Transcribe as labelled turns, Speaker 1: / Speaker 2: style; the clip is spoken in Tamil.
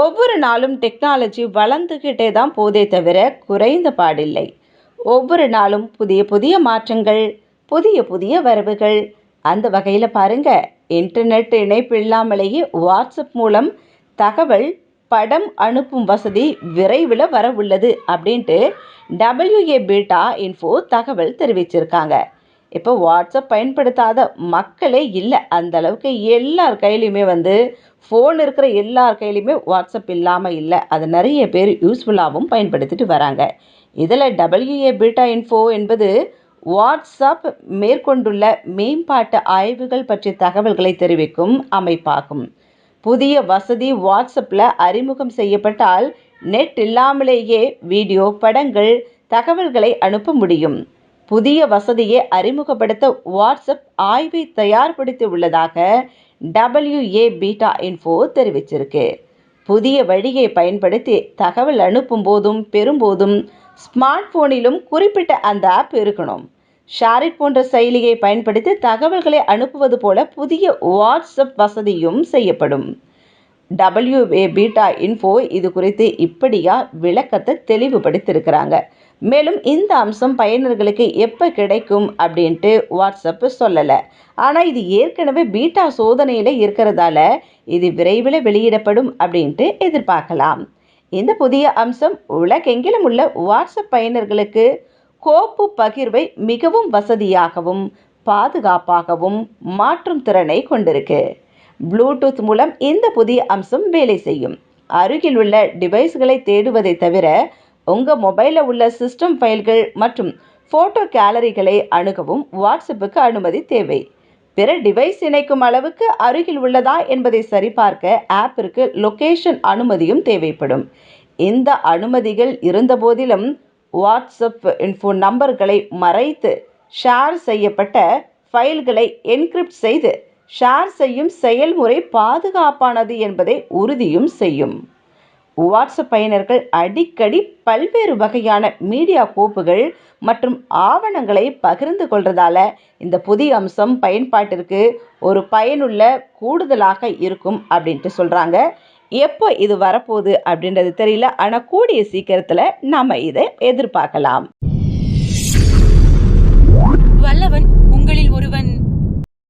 Speaker 1: ஒவ்வொரு நாளும் டெக்னாலஜி வளர்ந்துக்கிட்டே தான் போதே தவிர குறைந்த பாடில்லை. ஒவ்வொரு நாளும் புதிய புதிய மாற்றங்கள், புதிய புதிய வரவுகள். அந்த வகையில் பாருங்க, இன்டர்நெட் இணைப்பு இல்லாமலேயே வாட்ஸ்அப் மூலம் தகவல், படம் அனுப்பும் வசதி விரைவில் வர உள்ளது அப்படின்ட்டு WA பீட்டா இன்ஃபோ தகவல் தெரிவிச்சிருக்காங்க. இப்போ வாட்ஸ்அப் பயன்படுத்தாத மக்களே இல்லை. அந்த அளவுக்கு எல்லார் கையிலையுமே ஃபோன் இருக்கிற எல்லார் கையிலையுமே வாட்ஸ்அப் இல்லாமல் இல்லை. அதை நிறைய பேர் யூஸ்ஃபுல்லாகவும் பயன்படுத்திட்டு வராங்க. இதில் WA பீட்டா இன்ஃபோ என்பது வாட்ஸ்அப் மேற்கொண்டுள்ள மேம்பாட்டு ஆய்வுகள் பற்றிய தகவல்களை தெரிவிக்கும் அமைப்பாகும். புதிய வசதி வாட்ஸ்அப்பில் அறிமுகம் செய்யப்பட்டால் நெட் இல்லாமலேயே வீடியோ, படங்கள், தகவல்களை அனுப்ப முடியும். புதிய வசதியை அறிமுகப்படுத்த வாட்ஸ்அப் ஆய்வை தயார்படுத்தி உள்ளதாக WA பீட்டா இன்ஃபோ தெரிவிச்சிருக்கு. புதிய வழியை பயன்படுத்தி தகவல் அனுப்பும் போதும் பெறும்போதும் ஸ்மார்ட் போனிலும் குறிப்பிட்ட அந்த ஆப் இருக்கணும். ஷேரிட் போன்ற செயலியை பயன்படுத்தி தகவல்களை அனுப்புவது போல புதிய வாட்ஸ்அப் வசதியும் செய்யப்படும். WA பீட்டா இன்ஃபோ இது குறித்து இப்படியா விளக்கத்தை தெளிவுபடுத்தியிருக்கிறாங்க. மேலும் இந்த அம்சம் பயனர்களுக்கு எப்போ கிடைக்கும் அப்படின்ட்டு வாட்ஸ்அப் சொல்லலை. ஆனால் இது ஏற்கனவே பீட்டா சோதனையில் இருக்கிறதால இது விரைவில் வெளியிடப்படும் அப்படின்ட்டு எதிர்பார்க்கலாம். இந்த புதிய அம்சம் உலகெங்கிலும் உள்ள வாட்ஸ்அப் பயனர்களுக்கு கோப்பு பகிர்வை மிகவும் வசதியாகவும் பாதுகாப்பாகவும் மாற்றும் திறனை கொண்டிருக்கு. ப்ளூடூத் மூலம் இந்த புதிய அம்சம் வேலை செய்யும். அருகில் உள்ள டிவைஸ்களை தேடுவதை தவிர உங்கள் மொபைலில் உள்ள சிஸ்டம் ஃபைல்கள் மற்றும் ஃபோட்டோ கேலரிகளை அணுகவும் வாட்ஸ்அப்புக்கு அனுமதி தேவை. பிற டிவைஸ் இணைக்கும் அளவுக்கு அருகில் உள்ளதா என்பதை சரிபார்க்க ஆப்பிற்கு லொகேஷன் அனுமதியும் தேவைப்படும். இந்த அனுமதிகள் இருந்தபோதிலும் வாட்ஸ்அப் இன்ஃபோ நம்பர்களை மறைத்து ஷேர் செய்யப்பட்ட ஃபைல்களை என்கிரிப்ட் செய்து ஷேர் செய்யும் செயல்முறை பாதுகாப்பானது என்பதை உறுதியும் செய்யும். வாட்ஸ்அப் பயனர்கள் அடிக்கடி பல்வேறு வகையான மீடியா கோப்புகள் மற்றும் ஆவணங்களை பகிர்ந்து கொள்றதால இந்த புதிய அம்சம் பயன்பாட்டிற்கு ஒரு பயனுள்ள கூடுதலாக இருக்கும் அப்படின்ட்டு சொல்கிறாங்க. எப்போ இது வரப்போகுது அப்படின்றது தெரியல, ஆனால் கூடிய சீக்கிரத்தில் நாம் இதை எதிர்பார்க்கலாம்.
Speaker 2: வல்லவன்